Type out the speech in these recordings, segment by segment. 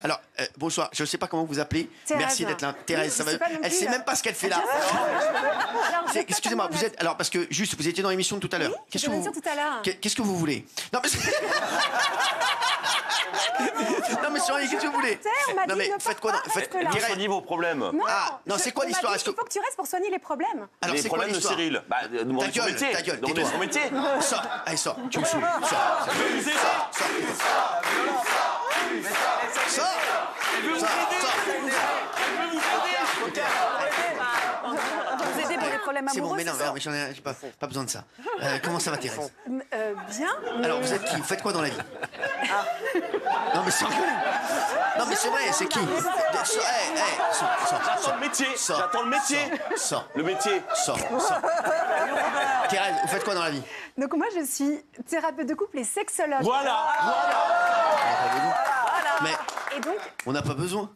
Alors, bonsoir, je ne sais pas comment vous appelez. Thérèse. Merci d'être là. Thérèse, ça va. Elle sait même pas ce qu'elle fait là. Excusez-moi, vous êtes. Alors, parce que juste, vous étiez dans l'émission tout à l'heure. Oui, j'étais dans l'émission tout à l'heure. Qu'est-ce que vous voulez? Non, mais. Non, mais sérieux, qu'est-ce que vous voulez? Non, mais faites quoi? Soignez vos problèmes. Non, non, c'est quoi l'histoire? Il faut que tu restes pour soigner les problèmes. Alors, les c'est quoi problèmes de l'histoire? Cyril. Bah, demandez son métier. Ta gueule, Demandez son métier. Sors, allez, sors, tu me saoules. Sors. Vous aider pour les problèmes C'est bon, amoureux. mais non, mais j'ai pas besoin de ça. Comment ça va, Thérèse? Bien. Alors, vous êtes qui? Vous faites quoi dans la vie? Non, mais sans gueule. Non, mais c'est vrai, c'est qui? J'attends le métier. J'attends le métier. Sors. Le métier. Sors. Thérèse, vous faites quoi dans la vie? Donc moi, je suis thérapeute de couple et sexologue. Voilà. Mais Et donc, on n'a pas besoin.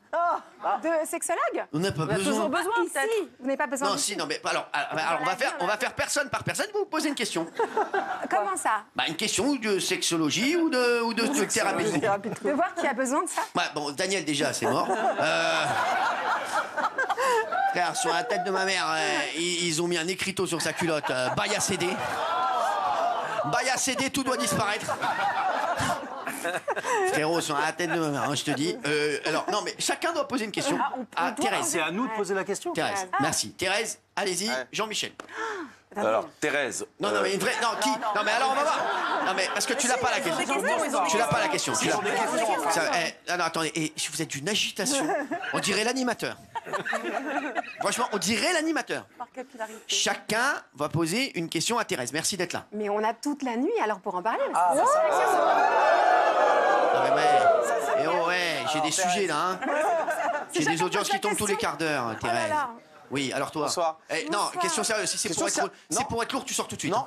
de sexologue. On n'a pas besoin. toujours besoin, Ici, peut-être. vous n'avez pas besoin Non, de... si, non, mais alors on va faire personne par personne. Vous posez une question. Comment ça? Bah, une question de sexologie ou de thérapie. De voir qui a besoin de ça. Ouais, bon, Daniel déjà, c'est mort. Frère, sur la tête de ma mère, ils ont mis un écriteau sur sa culotte. Bail à céder. Bail à céder, tout doit disparaître. Frérot, sur la tête de ma mère, hein, je te dis. Alors, non, mais chacun doit poser une question à Thérèse. C'est à nous de poser la question. Thérèse, merci. Thérèse, allez-y, Jean-Michel. Alors, Thérèse. Non, non, mais une vraie. Non, qui? Non, mais alors on va voir. Non, mais parce que tu n'as pas la question. Tu n'as pas la question. Tu l'as pas. Non, attendez, et vous êtes d'une agitation. On dirait l'animateur. Franchement, on dirait l'animateur. Par capillarité. Chacun va poser une question à Thérèse. Merci d'être là. Mais on a toute la nuit alors pour en parler. Non, mais ouais. Et oh, ouais, j'ai des sujets là. Hein. J'ai des audiences qui tombent tous les quarts d'heure, Thérèse. Oui, alors toi. Bonsoir. Non, question sérieuse. Si c'est pour être lourd, tu sors tout de suite. Non,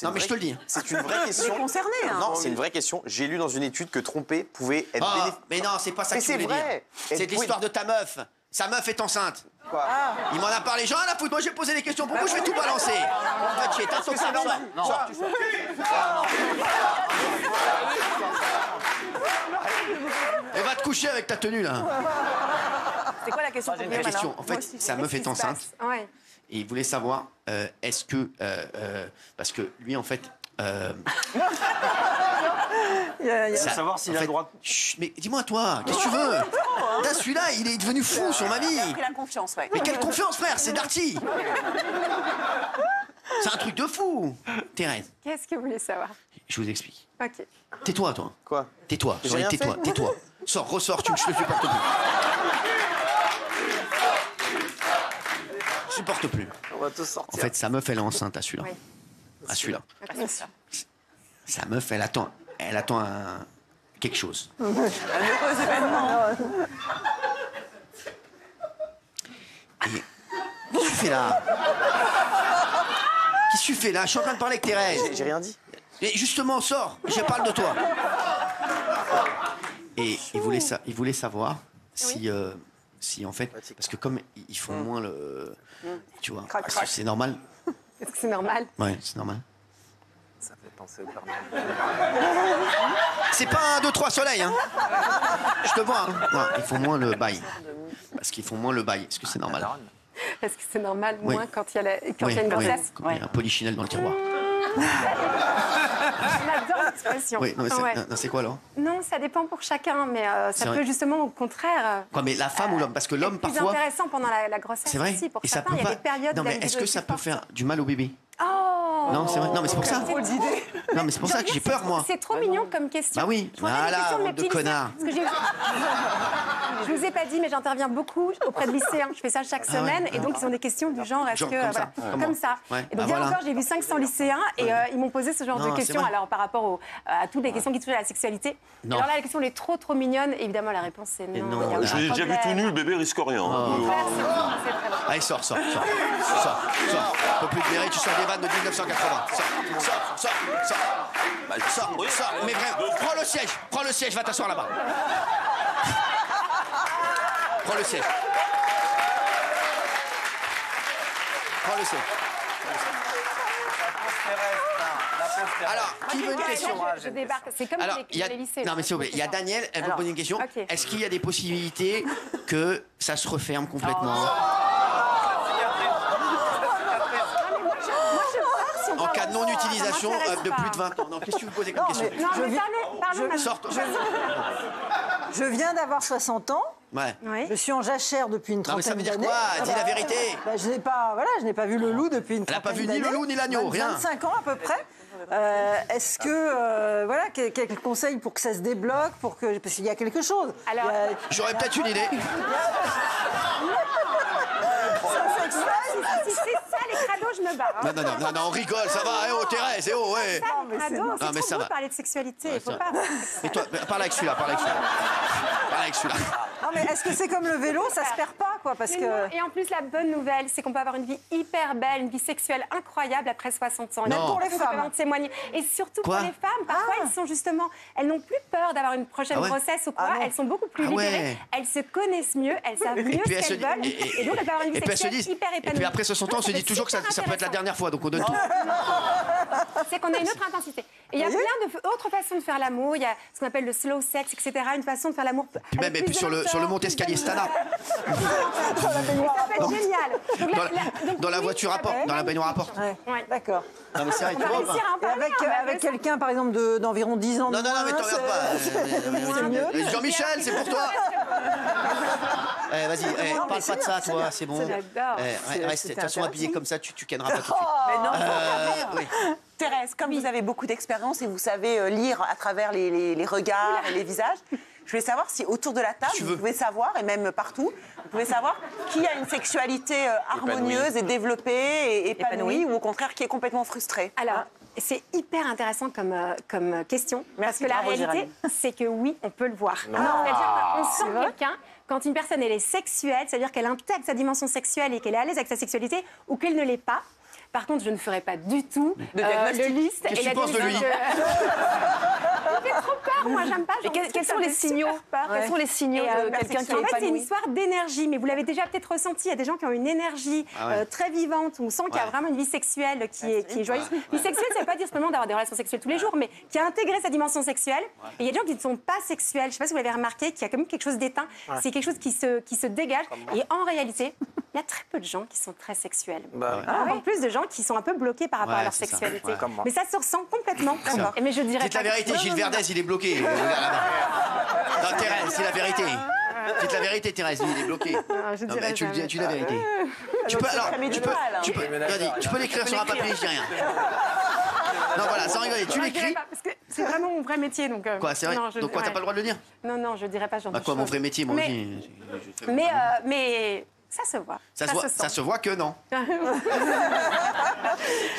Non, mais je te le dis. C'est une vraie question. Concerné, hein. Non, c'est une vraie question. J'ai lu dans une étude que tromper pouvait être bénéfique. Mais non, c'est pas ça Mais que je voulais c'est vrai. dire. C'est l'histoire de ta meuf. Sa meuf est enceinte. Quoi? Il m'en a parlé. J'en ai la foutre. Moi, j'ai posé des questions pour vous. Je vais tout balancer. Va te chier. T'as ton c'est normal. Non. Et va te coucher avec ta tenue là. C'est quoi la question pour La Guillaume, question, alors en fait, sa meuf est enceinte. Ouais. Et il voulait savoir, est-ce que... parce que lui, en fait... Savoir s'il a le droit de... Chut, mais dis-moi, toi, qu'est-ce que tu veux? Là, celui-là, il est devenu fou sur ma vie. Il a pris la confiance, ouais. Mais quelle confiance, frère, c'est Darty. C'est un truc de fou. Thérèse, Qu'est-ce que vous voulez savoir? je vous explique. Ok. Tais-toi, toi. Quoi? Tais-toi. J'ai rien Tais-toi, fait. tais-toi. Sors, ressors, je le supporte plus. Je supporte plus. On va tous En sortir. fait, sa meuf, elle est enceinte à celui-là. Oui. À celui-là. Ok. Sa meuf, elle attend quelque chose. Un heureux événement. Et qu'est-ce que tu fais là? Qu'est-ce que tu fais là? Je suis en train de parler avec Thérèse. J'ai rien dit. Et justement, sors, je parle de toi. Et il voulait savoir si en fait, parce que comme ils font moins le, tu vois, Crac, est-ce crac. que c'est normal? Est-ce que c'est normal? Ouais, c'est normal. Ça fait penser au Père Noël. C'est pas un 2, 3 soleils, hein. Je te vois, hein. Non, ils font moins le bail. Parce qu'ils font moins le bail. Est-ce que c'est normal? Est-ce que c'est normal, Oui. moins quand il y a, quand Oui, il y a une oui, grossesse? comme il y a un polichinelle dans le tiroir. J'adore l'expression. Oui, non, mais Ouais. c'est quoi alors? Non, ça dépend pour chacun, mais C'est ça vrai. peut justement, au contraire, Quoi, mais la femme ou l'homme? Parce que l'homme, plus parfois. intéressant pendant la grossesse C'est vrai? aussi. Pour Et ça certains, peut il y a pas. des périodes Non, de la mais vie est-ce que aussi ça peut fortes. faire du mal au bébé? Oh! Non, c'est vrai. Non, mais c'est pour ça. Drôle d'idée. Non, mais c'est pour ça que j'ai peur, moi. C'est trop mignon comme question. Bah oui. Je vous pose une Voilà, question mes bande de petits connards. lycéens, parce que je vous ai pas dit, mais j'interviens beaucoup auprès de lycéens. Je fais ça chaque Ah ouais, semaine, ouais. et donc ils ont des questions du genre, est-ce Genre que comme ça. Comment? comme ça. Ouais, Et bah donc hier voilà. encore, j'ai vu 500 lycéens et ils m'ont posé ce genre Non, de c'est questions. vrai. Alors par rapport à toutes les questions qui touchent à la sexualité. Non. Alors là, la question elle est trop mignonne. Évidemment, la réponse c'est non. non, il y a là. Je l'ai déjà vu tout nu, le bébé risque rien. Au contraire, c'est très vrai. Allez, sors. Un peu plus de mérite, tu sors des vannes de 1980. Sors. Mais vraiment, prends le siège, va t'asseoir là-bas. Prends le siège. Alors, qui veut une question? Je débarque. C'est comme Alors, les lycées. non, mais s'il vous plaît, il y a Daniel, elle veut poser une question. ok. Est-ce qu'il y a des possibilités que ça se referme complètement en cas de non-utilisation de plus de 20 ans? Non, qu'est-ce que vous posez comme question? Non, mais parlons. Sorte. Je viens d'avoir 60 ans. Ouais. Oui. Je suis en jachère depuis une Non, mais ça trentaine veut dire d'années. quoi? Dis la vérité. Bah, je n'ai pas vu le loup depuis une Elle n'a trentaine pas d'années. vu ni le loup ni l'agneau, rien. 25 ans à peu près. Est-ce que, voilà, quelques conseils pour que ça se débloque, parce qu'il y a quelque chose. Alors, J'aurais peut-être une idée. si c'est ça les crados, je me barre. hein. Non, on rigole, ça va. Eh oh, Thérèse, eh oh, ouais. Ça, les crados, Non, c'est mais trop ça beau va. de parler de sexualité. Il faut ça pas. Et toi, parle avec celui-là, Parle avec celui-là. Non, mais est-ce que c'est comme le vélo, ça se perd pas, quoi, parce Mais que... non, et en plus, la bonne nouvelle, c'est qu'on peut avoir une vie hyper belle, une vie sexuelle incroyable après 60 ans. Non. Même pour les femmes. En témoigner. Et surtout Quoi pour les femmes, parfois, elles sont justement, elles n'ont plus peur d'avoir une prochaine Ah ouais grossesse ou quoi. Ah non. Elles sont beaucoup plus Ah libérées. ouais. Elles se connaissent mieux, elles savent mieux puis ce elles se qu'elles disent- veulent. Et donc, elles peuvent avoir une vie Et puis elles se sexuelle disent. hyper Et épanouie. puis après 60 ans, on se dit toujours que ça peut être la dernière fois, donc on donne tout. C'est qu'on a une autre intensité. Et il y a plein d'autres façons de faire l'amour. Il y a ce qu'on appelle le slow sex, etc. Une façon de faire l'amour. Puis même, et puis sur le monte escalier Stana. Ça peut être génial. Donc donc Dans la oui, voiture à ça porte, va. dans la baignoire à porte. Ouais, Ouais. d'accord. Non, mais c'est vrai, On tu va vois. réussir à en Et parler. avec quelqu'un, par exemple, d'environ 10 ans de Non, mais moins, t'en veux pas. c'est mieux. Jean-Michel, c'est pour toi. Vas-y, parle pas de ça, toi, c'est bon. J'adore. Reste, de toute façon, habillé comme ça, tu kenneras pas tout de suite. Mais non, Oui. Thérèse, comme vous avez beaucoup d'expérience et vous savez lire à travers les regards et les visages, je voulais savoir si autour de la table, Tu vous veux. pouvez savoir, et même partout, vous pouvez savoir qui a une sexualité harmonieuse et développée et épanouie, ou au contraire qui est complètement frustrée. Alors, c'est hyper intéressant comme question. Parce Merci, que la bravo, réalité, Géraldine. c'est que oui, on peut le voir. C'est-à-dire qu'on sent quelqu'un, quand une personne elle est sexuelle, c'est-à-dire qu'elle intègre sa dimension sexuelle et qu'elle est à l'aise avec sa sexualité, ou qu'elle ne l'est pas. Par contre, je ne ferai pas du tout le liste. Qu'est-ce que tu penses de lui? Il fait trop peur, moi j'aime pas. Et quels sont les signaux Quels sont les signaux de quelqu'un qui est En fait, c'est une épanoui. histoire d'énergie, mais vous l'avez déjà peut-être ressenti. Il y a des gens qui ont une énergie très vivante, où on sent qu'il y a Ouais. vraiment une vie sexuelle qui est joyeuse. Vie sexuelle, ça ne veut pas dire simplement d'avoir des relations sexuelles tous les jours, mais qui a intégré sa dimension sexuelle. Et il y a des gens qui ne sont pas sexuels. Je ne sais pas si vous l'avez remarqué, qu'il y a quand même quelque chose d'éteint. C'est quelque chose qui se dégage. Et en réalité, il y a très peu de gens qui sont très sexuels. Encore plus de gens qui sont un peu bloqués par rapport Ouais, à leur c'est ça. sexualité. Ouais. Comme moi. Mais ça se ressent complètement. ça. Mais je dirais Dites la pas- vérité, Gilles Verdez, il est bloqué. Non, Thérèse, c'est la vérité. Dites la vérité, Thérèse, il est bloqué. je Non, dirais mais tu jamais. dis la vérité. Tu peux, alors, mais tu du peux, mal, hein. tu peux l'écrire sur un papier, je dis rien. Non, voilà, sans rigoler, tu Non, je dirais l'écris. pas, parce que c'est vraiment mon vrai métier. Donc, Quoi, c'est vrai? non, Donc quoi, t'as pas le droit de le dire? Non, je dirais pas ce genre Bah de quoi, mon choses. vrai métier, moi Mais- aussi. je fais- Mais ça se voit. Ça se voit que non. Ça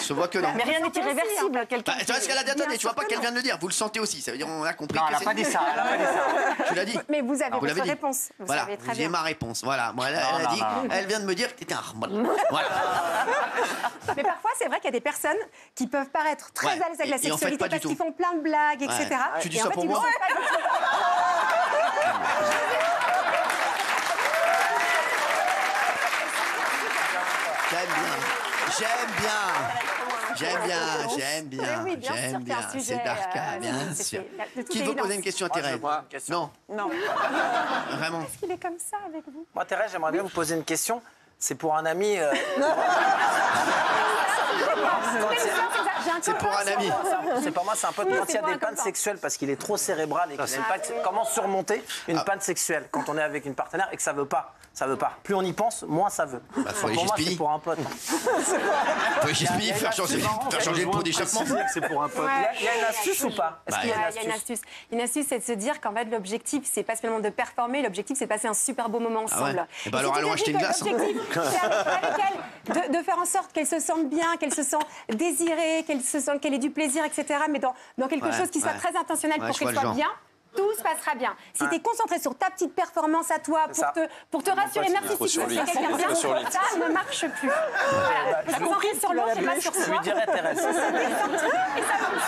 se voit que non. Mais rien n'est irréversible. Quelqu'un Bah, tu vois ce qu'elle a dit, attendez, tu vois pas qu'elle vient de le dire, vous le sentez aussi, ça veut dire on a compris Non, que elle n'a c'est... pas dit ça. Elle a pas dit ça. Tu l'as dit. Mais vous avez Vous l'avez votre dit. réponse. Vous Voilà, savez vous très avez bien. ma réponse. Voilà, moi, elle a dit, elle vient de me dire que t'étais un rebelle. Voilà. Mais parfois, c'est vrai qu'il y a des personnes qui peuvent paraître très Ouais. à l'aise avec la Et en fait, sexualité pas du parce tout. qu'ils font plein de blagues, etc. Tu dis Et en ça fait, pour ils moi le sont pas du tout. J'aime bien. Mais oui, bien sûr J'aime qu'il y a bien. un sujet, C'est Darka, bien c'est- sûr. de toute Qui veut évidence. poser une question à Thérèse? Non, Non. vraiment. Est-ce qu'il est comme ça avec vous? Moi, Thérèse, j'aimerais bien vous poser une question. C'est pour un ami. C'est pour un ami. C'est pour moi, c'est un pote Oui, quand il y c'est a pour des un pannes copain. sexuelles parce qu'il est trop cérébral et qu'il n'aime pas. Comment surmonter une panne sexuelle quand on est avec une partenaire et que ça veut pas? Ça veut pas. Plus on y pense, moins ça veut. faut aller Pour chez moi, Speedy. c'est pour un pote. Oui, j'ai essayé de faire changer le pot d'échappement. C'est pour un pote. Il y a une astuce ou pas? Est-ce qu'il y a Il y a une astuce. Une astuce, c'est de se dire qu'en fait, l'objectif, c'est pas seulement de performer, l'objectif, c'est de passer un super beau moment Ah ouais ensemble. Eh ben Et alors, si tu allons te acheter dis une que glace, hein. l'objectif, c'est avec elle de faire en sorte qu'elle se sente bien, qu'elle se sent désirée, qu'elle se sent qu'elle ait du plaisir, etc. Mais dans quelque Ouais, chose qui soit ouais. très intentionnel Ouais, pour je qu'elle vois le soit genre. bien. Tout se passera bien. Si tu es concentré sur ta petite performance à toi C'est ça. pour te rassurer, merci faut si tu sur veux lui. faire quelqu'un bien, Faut sur lui. ça ne marche plus. Voilà. Faut se concentrer sur l'autre et pas sur Je lui soi. dirai, Thérèse. Et ça fonctionne.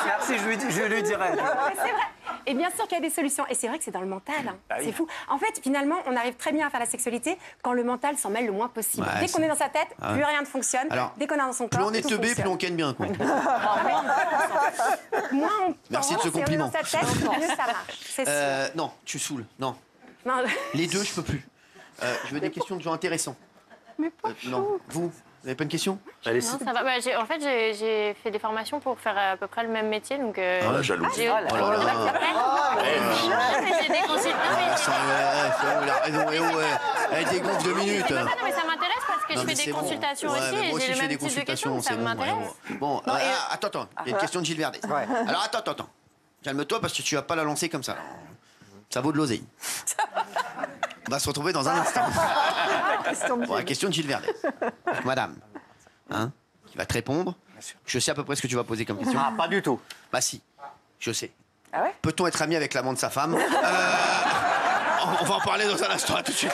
Merci, je lui dirai. Mais c'est vrai. Et bien sûr qu'il y a des solutions. Et c'est vrai que c'est dans le mental. Hein. C'est fou. En fait, finalement, on arrive très bien à faire la sexualité quand le mental s'en mêle le moins possible. Dès qu'on est dans sa tête, plus rien ne fonctionne. Alors, dès qu'on est dans son corps, plus on est tout teubé, fonctionne. plus on ken bien, quoi. Moins on Merci de pense ce et on est compliment. dans sa tête, mieux ça marche. C'est sûr. Non, tu saoules. Non. Non, Les deux, je peux plus. Je veux des questions de gens intéressants. mais pas Non. Vous avez pas une question? Non, ça va. Bah, en fait, j'ai fait des formations pour faire à peu près le même métier. Donc, la jalousie. j'ai Oh là là. j'ai des consultations. Il a raison, et ouais. Elle dégonfle 2 minutes. Non, mais ça m'intéresse parce que Non, je mais fais c'est des bon. consultations Ouais, aussi mais et moi aussi, j'ai je le fais même des type de questions, consultations, donc ça c'est bon. m'intéresse. Ouais, bon, attends. Il y a une question de Gilles Verdet. Alors, attends. Calme-toi parce que tu vas pas la lancer comme ça. Ça vaut de l'oseille. On va se retrouver dans un instant. Bon, la question de Gilles Verdet. Madame, hein, qui va te répondre. Je sais à peu près ce que tu vas poser comme question. Ah, pas du tout. Bah si, je sais. Ah ouais? Peut-on être ami avec l'amant de sa femme? On va en parler dans un instant, à tout de suite.